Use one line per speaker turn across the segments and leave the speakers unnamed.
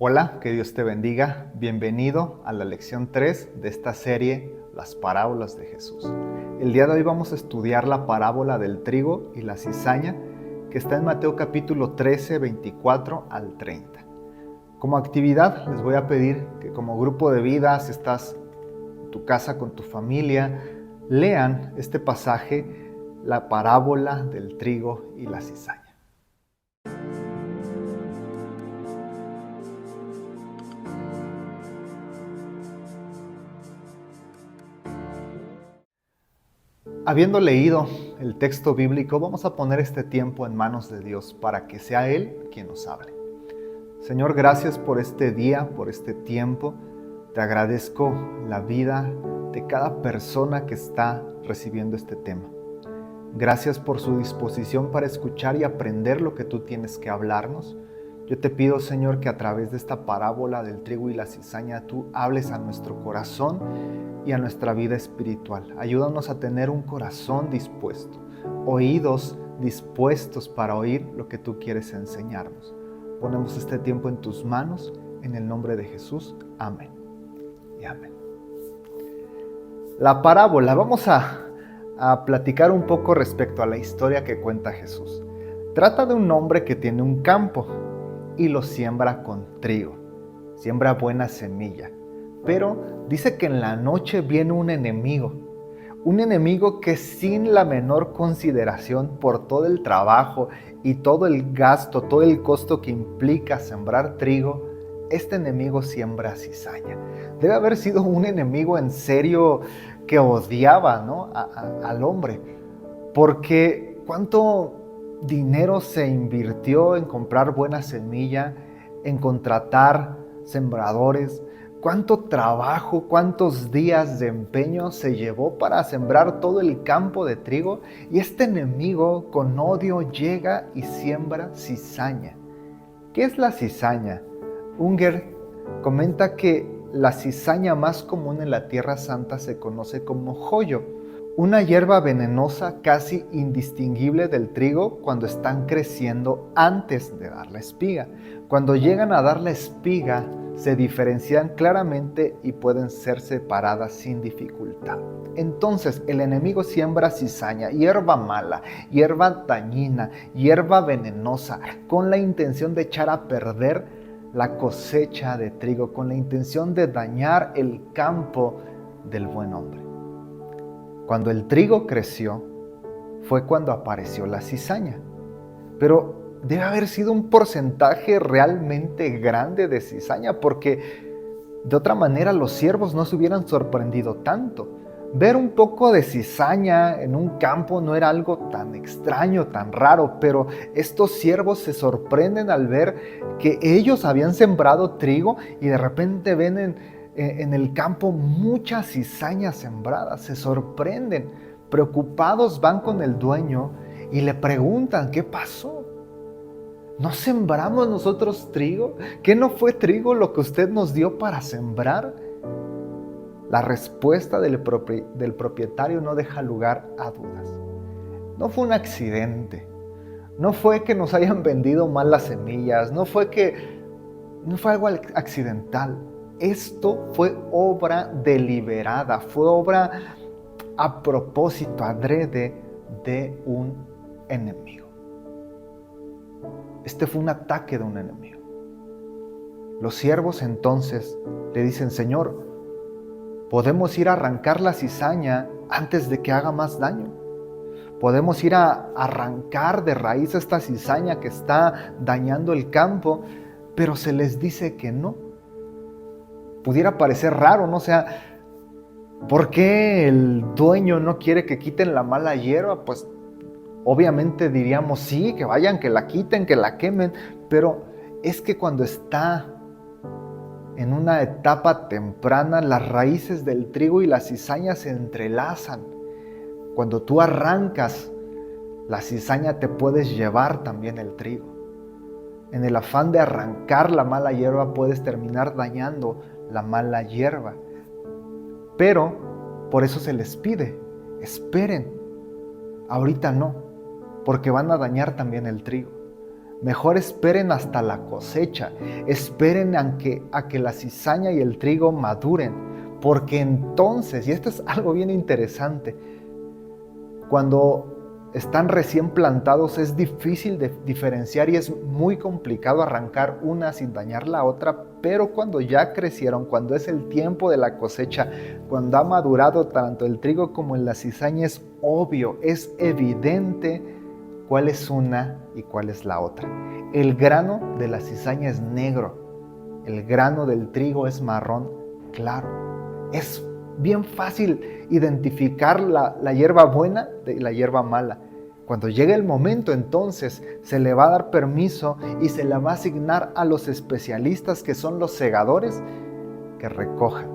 Hola, que Dios te bendiga. Bienvenido a la lección 3 de esta serie, Las Parábolas de Jesús. El día de hoy vamos a estudiar la parábola del trigo y la cizaña, que está en Mateo capítulo 13, 24 al 30. Como actividad, les voy a pedir que como grupo de vida, si estás en tu casa con tu familia, lean este pasaje, la parábola del trigo y la cizaña. Habiendo leído el texto bíblico, vamos a poner este tiempo en manos de Dios para que sea Él quien nos hable. Señor, gracias por este día, por este tiempo. Te agradezco la vida de cada persona que está recibiendo este tema. Gracias por su disposición para escuchar y aprender lo que tú tienes que hablarnos. Yo te pido, Señor, que a través de esta parábola del trigo y la cizaña tú hables a nuestro corazón y a nuestra vida espiritual. Ayúdanos a tener un corazón dispuesto, oídos dispuestos para oír lo que tú quieres enseñarnos. Ponemos este tiempo en tus manos, en el nombre de Jesús. Amén y amén. La parábola, vamos a platicar un poco respecto a la historia que cuenta Jesús. Trata de un hombre que tiene un campo y lo siembra con trigo, siembra buena semilla, pero dice que en la noche viene un enemigo que sin la menor consideración por todo el trabajo y todo el gasto, todo el costo que implica sembrar trigo, este enemigo siembra cizaña. Debe haber sido un enemigo en serio que odiaba, ¿no? al hombre, porque cuánto dinero se invirtió en comprar buena semilla, en contratar sembradores, cuánto trabajo, cuántos días de empeño se llevó para sembrar todo el campo de trigo, y este enemigo con odio llega y siembra cizaña. ¿Qué es la cizaña? Unger comenta que la cizaña más común en la Tierra Santa se conoce como joyo, una hierba venenosa casi indistinguible del trigo cuando están creciendo antes de dar la espiga. Cuando llegan a dar la espiga, se diferencian claramente y pueden ser separadas sin dificultad. Entonces el enemigo siembra cizaña, hierba mala, hierba dañina, hierba venenosa, con la intención de echar a perder la cosecha de trigo, con la intención de dañar el campo del buen hombre. Cuando el trigo creció, fue cuando apareció la cizaña. Pero debe haber sido un porcentaje realmente grande de cizaña, porque de otra manera los siervos no se hubieran sorprendido tanto. Ver un poco de cizaña en un campo no era algo tan extraño, tan raro, pero estos siervos se sorprenden al ver que ellos habían sembrado trigo y de repente ven en el campo mucha cizaña sembrada. Se sorprenden, preocupados van con el dueño y le preguntan: ¿qué pasó? ¿No sembramos nosotros trigo? ¿Qué no fue trigo lo que usted nos dio para sembrar? La respuesta del propietario no deja lugar a dudas. No fue un accidente, no fue que nos hayan vendido mal las semillas, no fue algo accidental. Esto fue obra deliberada, fue obra a propósito, adrede de un enemigo. Este fue un ataque de un enemigo. Los siervos entonces le dicen: Señor, podemos ir a arrancar la cizaña antes de que haga más daño. Podemos ir a arrancar de raíz esta cizaña que está dañando el campo, pero se les dice que no. Pudiera parecer raro, ¿no? O sea, ¿por qué el dueño no quiere que quiten la mala hierba? Pues obviamente diríamos sí, que vayan, que la quiten, que la quemen, pero es que cuando está en una etapa temprana, las raíces del trigo y la cizaña se entrelazan. Cuando tú arrancas la cizaña, te puedes llevar también el trigo. En el afán de arrancar la mala hierba, puedes terminar dañando la mala hierba. Pero por eso se les pide: esperen, ahorita no, porque van a dañar también el trigo. Mejor esperen hasta la cosecha, esperen a que la cizaña y el trigo maduren, porque entonces, y esto es algo bien interesante, cuando están recién plantados es difícil de diferenciar y es muy complicado arrancar una sin dañar la otra, pero cuando ya crecieron, cuando es el tiempo de la cosecha, cuando ha madurado tanto el trigo como la cizaña, es obvio, es evidente cuál es una y cuál es la otra. El grano de la cizaña es negro, el grano del trigo es marrón claro. Es bien fácil identificar la hierba buena de la hierba mala. Cuando llegue el momento, entonces se le va a dar permiso y se le va a asignar a los especialistas, que son los segadores, que recojan.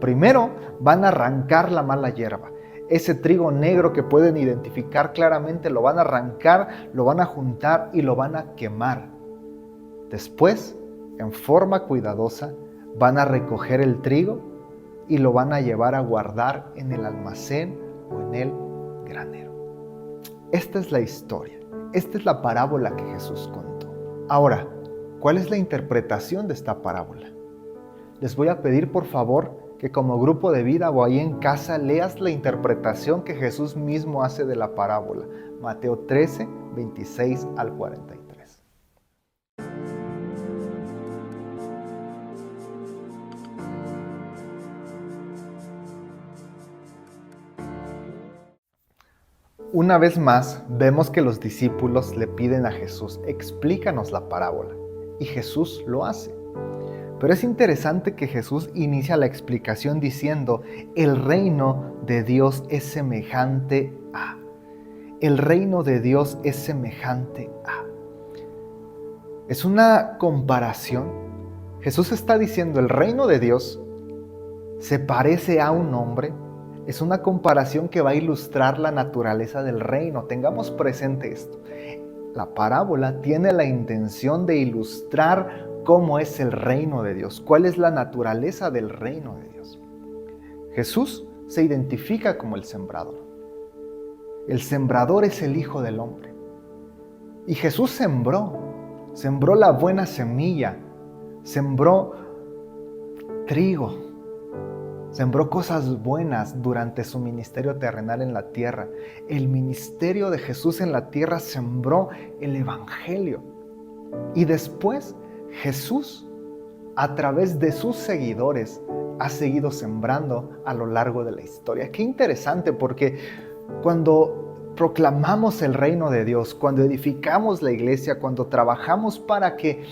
Primero van a arrancar la mala hierba. Ese trigo negro que pueden identificar claramente lo van a arrancar, lo van a juntar y lo van a quemar. Después, en forma cuidadosa, van a recoger el trigo y lo van a llevar a guardar en el almacén o en el granero. Esta es la historia, esta es la parábola que Jesús contó. Ahora, ¿cuál es la interpretación de esta parábola? Les voy a pedir por favor que como grupo de vida o ahí en casa leas la interpretación que Jesús mismo hace de la parábola. Mateo 13, 26 al 43. Una vez más, vemos que los discípulos le piden a Jesús, explícanos la parábola, y Jesús lo hace. Pero es interesante que Jesús inicia la explicación diciendo, el reino de Dios es semejante a. El reino de Dios es semejante a. Es una comparación. Jesús está diciendo, el reino de Dios se parece a un hombre. Es una comparación que va a ilustrar la naturaleza del reino. Tengamos presente esto. La parábola tiene la intención de ilustrar cómo es el reino de Dios, cuál es la naturaleza del reino de Dios. Jesús se identifica como el sembrador. El sembrador es el Hijo del Hombre. Y Jesús sembró la buena semilla, sembró trigo, sembró cosas buenas durante su ministerio terrenal en la tierra. El ministerio de Jesús en la tierra sembró el Evangelio. Y después Jesús, a través de sus seguidores, ha seguido sembrando a lo largo de la historia. Qué interesante, porque cuando proclamamos el reino de Dios, cuando edificamos la iglesia, cuando trabajamos para que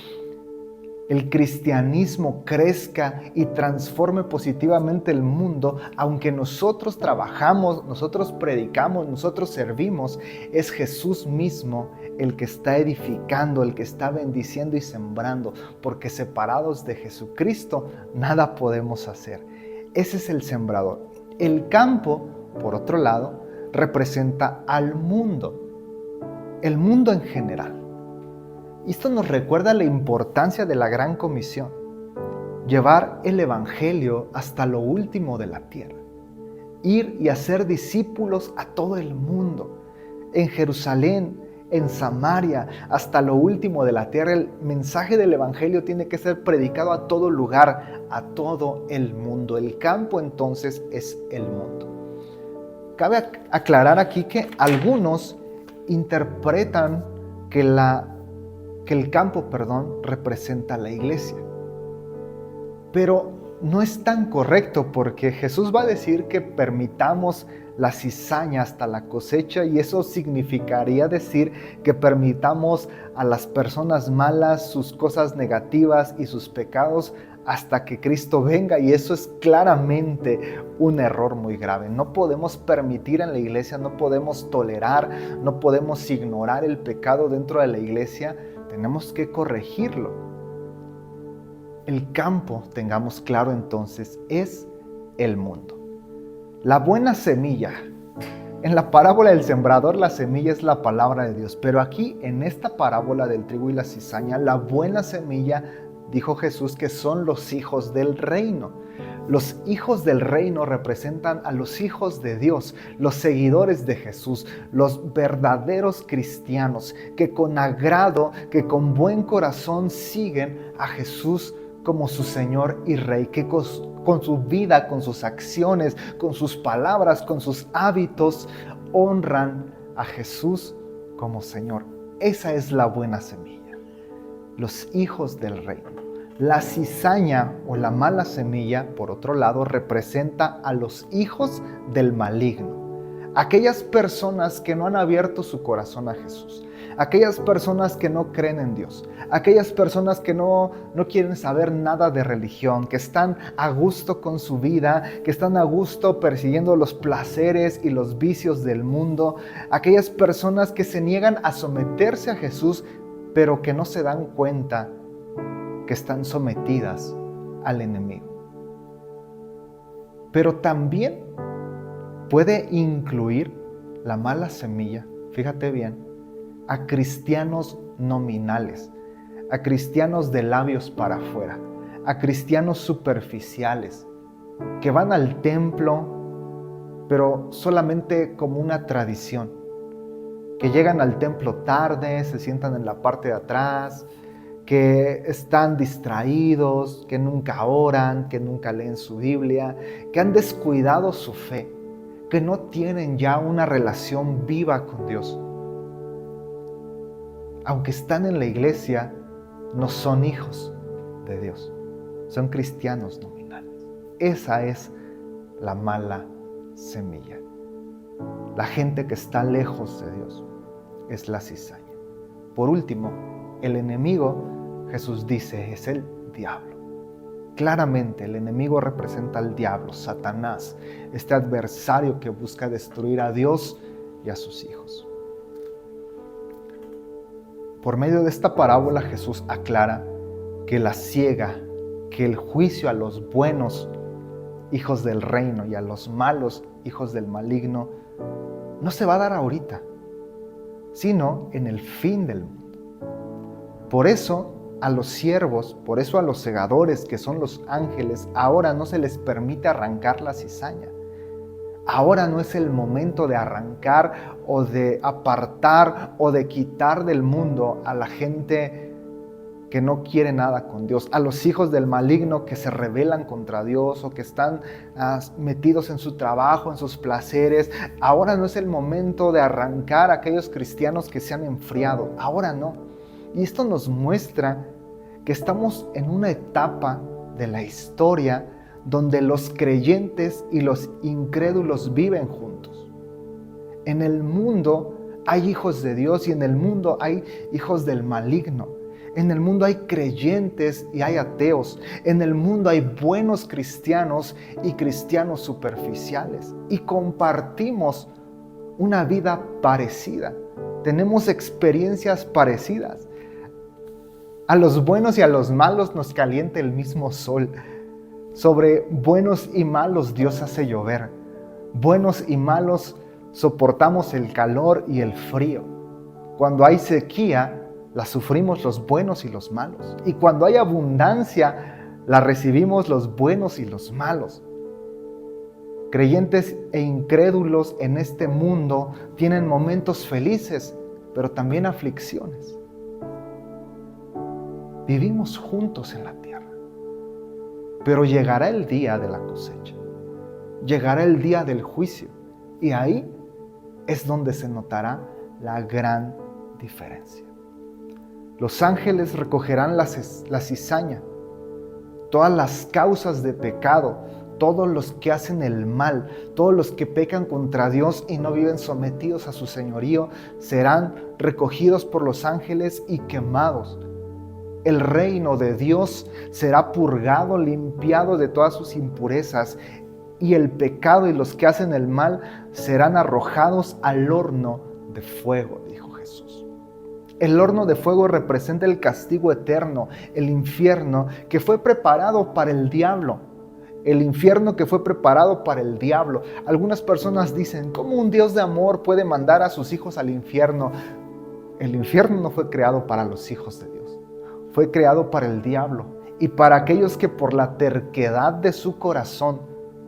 el cristianismo crezca y transforme positivamente el mundo, aunque nosotros trabajamos, nosotros predicamos, nosotros servimos, es Jesús mismo el que está edificando, el que está bendiciendo y sembrando, porque separados de Jesucristo nada podemos hacer. Ese es el sembrador. El campo, por otro lado, representa al mundo, el mundo en general. Esto nos recuerda la importancia de la gran comisión, llevar el evangelio hasta lo último de la tierra, ir y hacer discípulos a todo el mundo, en Jerusalén, en Samaria, hasta lo último de la tierra. El mensaje del evangelio tiene que ser predicado a todo lugar, a todo el mundo. El campo entonces es el mundo. Cabe aclarar aquí que algunos interpretan que el campo, representa la iglesia. Pero no es tan correcto, porque Jesús va a decir que permitamos la cizaña hasta la cosecha, y eso significaría decir que permitamos a las personas malas sus cosas negativas y sus pecados hasta que Cristo venga, y eso es claramente un error muy grave. No podemos permitir en la iglesia, no podemos tolerar, no podemos ignorar el pecado dentro de la iglesia. Tenemos que corregirlo. El campo, tengamos claro entonces, es el mundo. La buena semilla. En la parábola del sembrador, la semilla es la palabra de Dios. Pero aquí, en esta parábola del trigo y la cizaña, la buena semilla dijo Jesús que son los hijos del reino. Los hijos del reino representan a los hijos de Dios, los seguidores de Jesús, los verdaderos cristianos que con agrado, que con buen corazón siguen a Jesús como su Señor y Rey, que con su vida, con sus acciones, con sus palabras, con sus hábitos, honran a Jesús como Señor. Esa es la buena semilla, los hijos del reino. La cizaña o la mala semilla, por otro lado, representa a los hijos del maligno. Aquellas personas que no han abierto su corazón a Jesús. Aquellas personas que no creen en Dios. Aquellas personas que no quieren saber nada de religión. Que están a gusto con su vida. Que están a gusto persiguiendo los placeres y los vicios del mundo. Aquellas personas que se niegan a someterse a Jesús, pero que no se dan cuenta que están sometidas al enemigo. Pero también puede incluir la mala semilla, fíjate bien, a cristianos nominales, a cristianos de labios para afuera, a cristianos superficiales, que van al templo, pero solamente como una tradición, que llegan al templo tarde, se sientan en la parte de atrás, que están distraídos, que nunca oran, que nunca leen su Biblia, que han descuidado su fe, que no tienen ya una relación viva con Dios. Aunque están en la iglesia, no son hijos de Dios, son cristianos nominales. Esa es la mala semilla. La gente que está lejos de Dios es la cizaña. Por último, el enemigo, Jesús dice, es el diablo. Claramente el enemigo representa al diablo, Satanás, este adversario que busca destruir a Dios y a sus hijos. Por medio de esta parábola Jesús aclara que la siega, que el juicio a los buenos hijos del reino y a los malos hijos del maligno no se va a dar ahorita, sino en el fin del mundo. Por eso a los siervos, por eso a los segadores, que son los ángeles, ahora no se les permite arrancar la cizaña. Ahora no es el momento de arrancar o de apartar o de quitar del mundo a la gente que no quiere nada con Dios, a los hijos del maligno que se rebelan contra Dios o que están metidos en su trabajo, en sus placeres. Ahora no es el momento de arrancar a aquellos cristianos que se han enfriado. Ahora no. Y esto nos muestra que estamos en una etapa de la historia donde los creyentes y los incrédulos viven juntos. En el mundo hay hijos de Dios y en el mundo hay hijos del maligno. En el mundo hay creyentes y hay ateos. En el mundo hay buenos cristianos y cristianos superficiales. Y compartimos una vida parecida. Tenemos experiencias parecidas. A los buenos y a los malos nos calienta el mismo sol. Sobre buenos y malos Dios hace llover. Buenos y malos soportamos el calor y el frío. Cuando hay sequía, la sufrimos los buenos y los malos. Y cuando hay abundancia, la recibimos los buenos y los malos. Creyentes e incrédulos en este mundo tienen momentos felices, pero también aflicciones. Vivimos juntos en la tierra, pero llegará el día de la cosecha, llegará el día del juicio, y ahí es donde se notará la gran diferencia. Los ángeles recogerán la cizaña, todas las causas de pecado, todos los que hacen el mal, todos los que pecan contra Dios y no viven sometidos a su señorío, serán recogidos por los ángeles y quemados. El reino de Dios será purgado, limpiado de todas sus impurezas, y el pecado y los que hacen el mal serán arrojados al horno de fuego, dijo Jesús. El horno de fuego representa el castigo eterno, el infierno que fue preparado para el diablo. El infierno que fue preparado para el diablo. Algunas personas dicen, ¿cómo un Dios de amor puede mandar a sus hijos al infierno? El infierno no fue creado para los hijos de Dios. Fue creado para el diablo. y para aquellos que por la terquedad de su corazón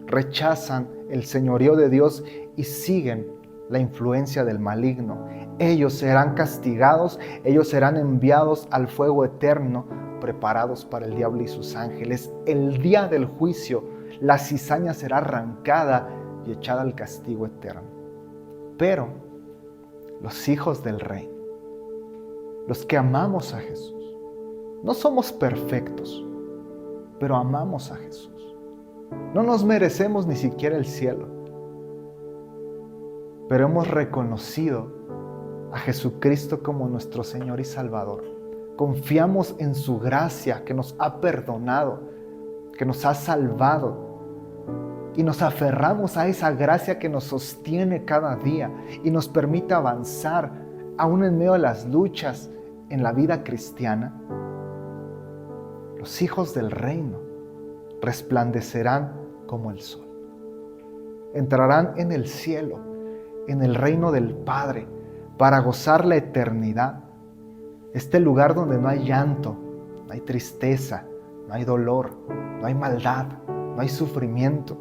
rechazan el señorío de Dios y siguen la influencia del maligno. Ellos serán castigados, ellos serán enviados al fuego eterno, preparados para el diablo y sus ángeles. El día del juicio, la cizaña será arrancada y echada al castigo eterno. Pero los hijos del reino, los que amamos a Jesús, no somos perfectos, pero amamos a Jesús. No nos merecemos ni siquiera el cielo, pero hemos reconocido a Jesucristo como nuestro Señor y Salvador. Confiamos en su gracia que nos ha perdonado, que nos ha salvado, y nos aferramos a esa gracia que nos sostiene cada día y nos permite avanzar aún en medio de las luchas en la vida cristiana. Los hijos del reino resplandecerán como el sol. Entrarán en el cielo, en el reino del Padre, para gozar la eternidad. Este lugar donde no hay llanto, no hay tristeza, no hay dolor, no hay maldad, no hay sufrimiento.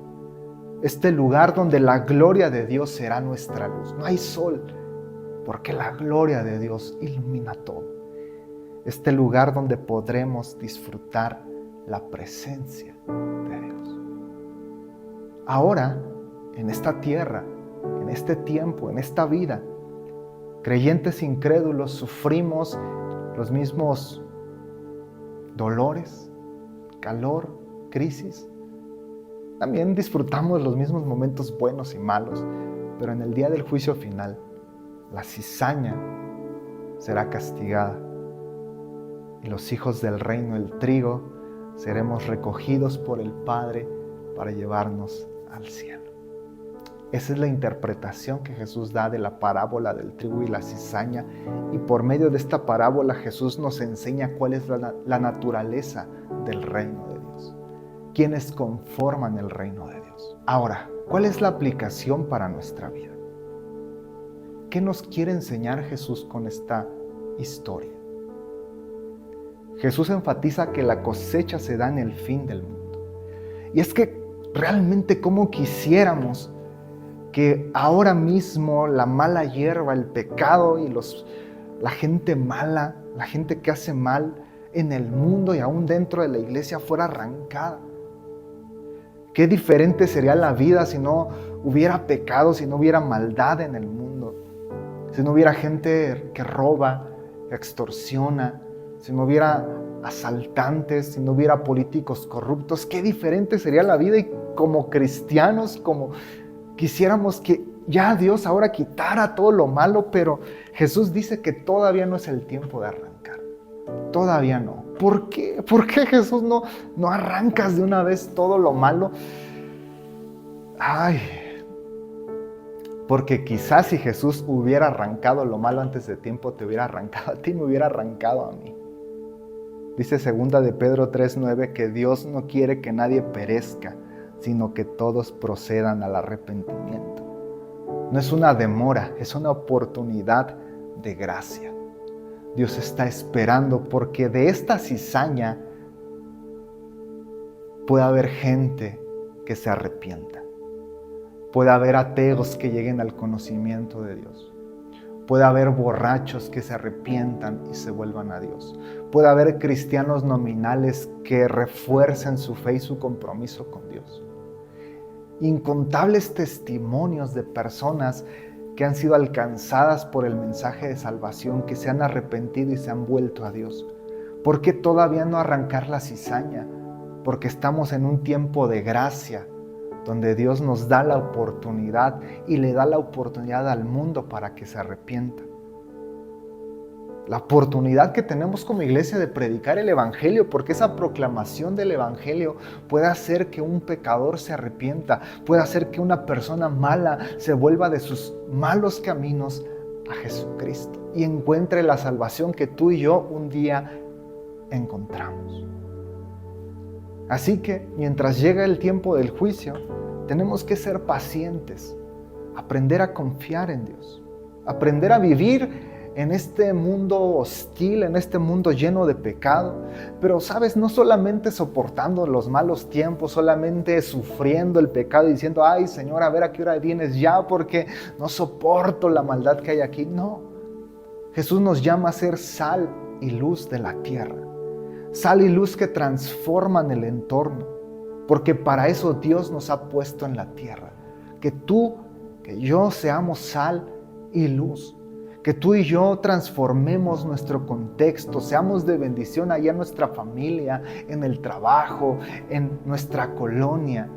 Este lugar donde la gloria de Dios será nuestra luz. No hay sol, porque la gloria de Dios ilumina todo. Este lugar donde podremos disfrutar la presencia de Dios. Ahora, en esta tierra, en este tiempo, en esta vida, creyentes incrédulos sufrimos los mismos dolores, calor, crisis. También disfrutamos los mismos momentos buenos y malos, pero en el día del juicio final, la cizaña será castigada y los hijos del reino, el trigo, seremos recogidos por el Padre para llevarnos al cielo. Esa es la interpretación que Jesús da de la parábola del trigo y la cizaña, y por medio de esta parábola Jesús nos enseña cuál es la naturaleza del reino de Dios, quienes conforman el reino de Dios. Ahora, ¿cuál es la aplicación para nuestra vida? ¿Qué nos quiere enseñar Jesús con esta historia? Jesús enfatiza que la cosecha se da en el fin del mundo. Y es que realmente cómo quisiéramos que ahora mismo la mala hierba, el pecado y la gente mala, la gente que hace mal en el mundo y aún dentro de la iglesia fuera arrancada. Qué diferente sería la vida si no hubiera pecado, si no hubiera maldad en el mundo, si no hubiera gente que roba, que extorsiona, si no hubiera asaltantes, si no hubiera políticos corruptos. Qué diferente sería la vida, y como cristianos, como quisiéramos que ya Dios ahora quitara todo lo malo, pero Jesús dice que todavía no es el tiempo de arrancar. Todavía no. ¿Por qué? ¿Por qué Jesús no arrancas de una vez todo lo malo? Porque quizás si Jesús hubiera arrancado lo malo antes de tiempo, te hubiera arrancado a ti, me hubiera arrancado a mí. Dice 2 de Pedro 3:9 que Dios no quiere que nadie perezca, sino que todos procedan al arrepentimiento. No es una demora, es una oportunidad de gracia. Dios está esperando, porque de esta cizaña puede haber gente que se arrepienta. Puede haber ateos que lleguen al conocimiento de Dios. Puede haber borrachos que se arrepientan y se vuelvan a Dios. Puede haber cristianos nominales que refuercen su fe y su compromiso con Dios. Incontables testimonios de personas que han sido alcanzadas por el mensaje de salvación, que se han arrepentido y se han vuelto a Dios. ¿Por qué todavía no arrancar la cizaña? Porque estamos en un tiempo de gracia, donde Dios nos da la oportunidad y le da la oportunidad al mundo para que se arrepienta. La oportunidad que tenemos como iglesia de predicar el Evangelio, porque esa proclamación del Evangelio puede hacer que un pecador se arrepienta, puede hacer que una persona mala se vuelva de sus malos caminos a Jesucristo y encuentre la salvación que tú y yo un día encontramos. Así que mientras llega el tiempo del juicio, tenemos que ser pacientes, aprender a confiar en Dios, aprender a vivir en este mundo hostil, en este mundo lleno de pecado. Pero sabes, no solamente soportando los malos tiempos, solamente sufriendo el pecado y diciendo, ay Señor, a ver a qué hora vienes ya porque no soporto la maldad que hay aquí. No, Jesús nos llama a ser sal y luz de la tierra. Sal y luz que transforman el entorno, porque para eso Dios nos ha puesto en la tierra. Que tú, que yo seamos sal y luz. Que tú y yo transformemos nuestro contexto, seamos de bendición allá en nuestra familia, en el trabajo, en nuestra colonia.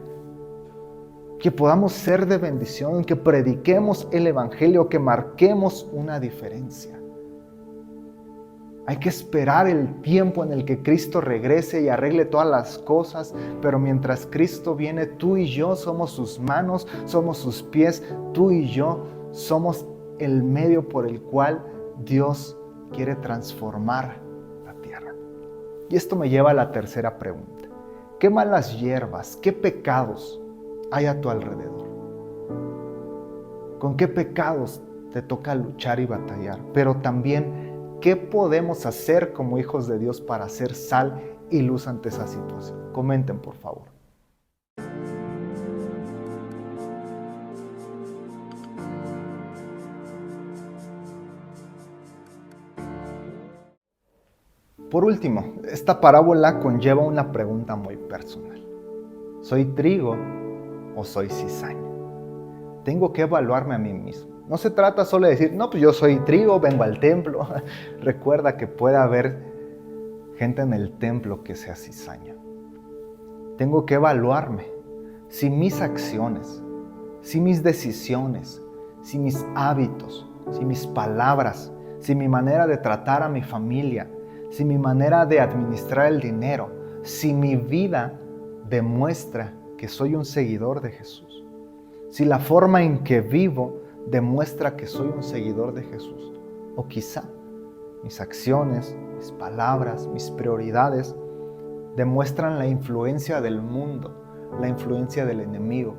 Que podamos ser de bendición, que prediquemos el evangelio, que marquemos una diferencia. Hay que esperar el tiempo en el que Cristo regrese y arregle todas las cosas, pero mientras Cristo viene, tú y yo somos sus manos, somos sus pies, tú y yo somos el medio por el cual Dios quiere transformar la tierra. Y esto me lleva a la tercera pregunta. ¿Qué malas hierbas, qué pecados hay a tu alrededor? ¿Con qué pecados te toca luchar y batallar? Pero también, ¿qué podemos hacer como hijos de Dios para hacer sal y luz ante esa situación? Comenten, por favor. Por último, esta parábola conlleva una pregunta muy personal. ¿Soy trigo o soy cizaña? Tengo que evaluarme a mí mismo. No se trata solo de decir, no, pues yo soy trigo, vengo al templo. Recuerda que puede haber gente en el templo que sea cizaña. Tengo que evaluarme si mis acciones, si mis decisiones, si mis hábitos, si mis palabras, si mi manera de tratar a mi familia, si mi manera de administrar el dinero, si mi vida demuestra que soy un seguidor de Jesús, si la forma en que vivo demuestra que soy un seguidor de Jesús, o quizá mis acciones, mis palabras, mis prioridades demuestran la influencia del mundo, la influencia del enemigo.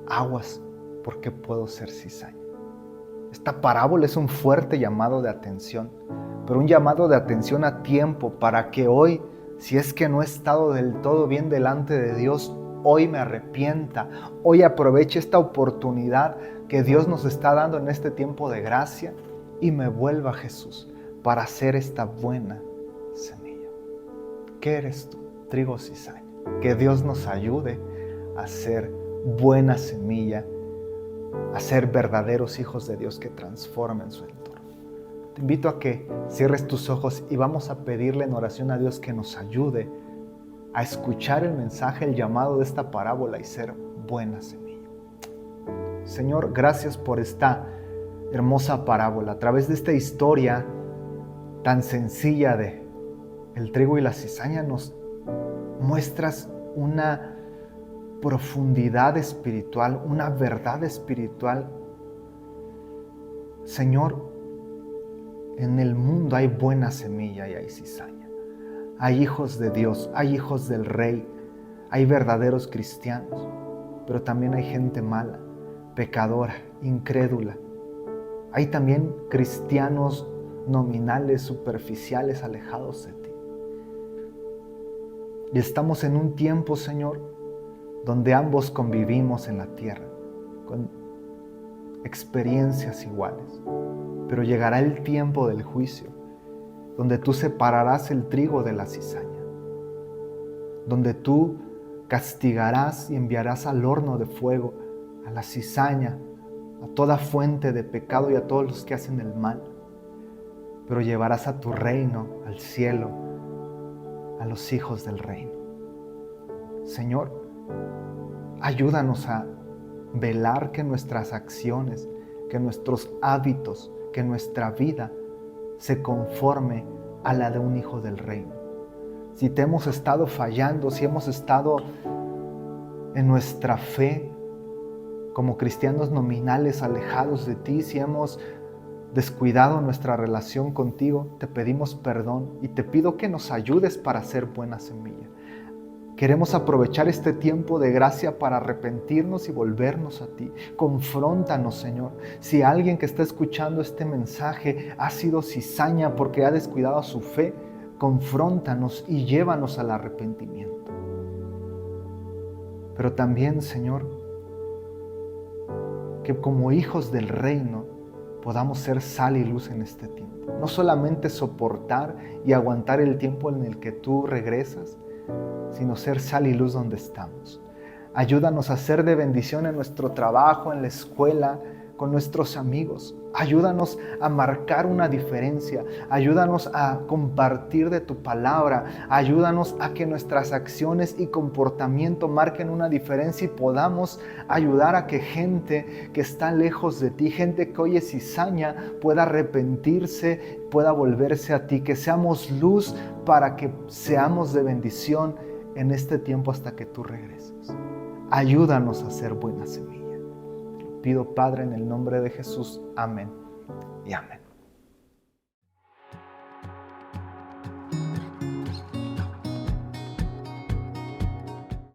Aguas, porque puedo ser cizaña. Esta parábola es un fuerte llamado de atención, pero un llamado de atención a tiempo para que hoy, si es que no he estado del todo bien delante de Dios, hoy me arrepienta, hoy aproveche esta oportunidad que Dios nos está dando en este tiempo de gracia y me vuelva a Jesús para hacer esta buena semilla. ¿Qué eres tú, trigo o cizaña? Que Dios nos ayude a ser buena semilla, a ser verdaderos hijos de Dios que transformen su entorno. Te invito a que cierres tus ojos y vamos a pedirle en oración a Dios que nos ayude a escuchar el mensaje, el llamado de esta parábola y ser buena semilla. Señor, gracias por esta hermosa parábola. A través de esta historia tan sencilla de el trigo y la cizaña nos muestras una profundidad espiritual, una verdad espiritual. Señor, en el mundo hay buena semilla y hay cizaña. Hay hijos de Dios, hay hijos del Rey, hay verdaderos cristianos, pero también hay gente mala, pecadora, incrédula. Hay también cristianos nominales, superficiales, alejados de ti. Y estamos en un tiempo, Señor, donde ambos convivimos en la tierra, con experiencias iguales. Pero llegará el tiempo del juicio, donde tú separarás el trigo de la cizaña, donde tú castigarás y enviarás al horno de fuego a la cizaña, a toda fuente de pecado y a todos los que hacen el mal. Pero llevarás a tu reino, al cielo, a los hijos del reino. Señor, ayúdanos a velar que nuestras acciones, que nuestros hábitos, que nuestra vida se conforme a la de un hijo del reino. Si te hemos estado fallando, si hemos estado en nuestra fe como cristianos nominales alejados de ti, si hemos descuidado nuestra relación contigo, te pedimos perdón y te pido que nos ayudes para ser buena semilla. Queremos aprovechar este tiempo de gracia para arrepentirnos y volvernos a ti. Confróntanos, Señor. Si alguien que está escuchando este mensaje ha sido cizaña porque ha descuidado su fe, confróntanos y llévanos al arrepentimiento. Pero también, Señor, que como hijos del reino podamos ser sal y luz en este tiempo. No solamente soportar y aguantar el tiempo en el que tú regresas, sino ser sal y luz donde estamos. Ayúdanos a ser de bendición en nuestro trabajo, en la escuela, con nuestros amigos. Ayúdanos a marcar una diferencia. Ayúdanos a compartir de tu palabra. Ayúdanos a que nuestras acciones y comportamiento marquen una diferencia y podamos ayudar a que gente que está lejos de ti, gente que hoy es cizaña, pueda arrepentirse, pueda volverse a ti. Que seamos luz para que seamos de bendición en este tiempo hasta que tú regreses. Ayúdanos a ser buena semilla. Te lo pido, Padre, en el nombre de Jesús. Amén y amén.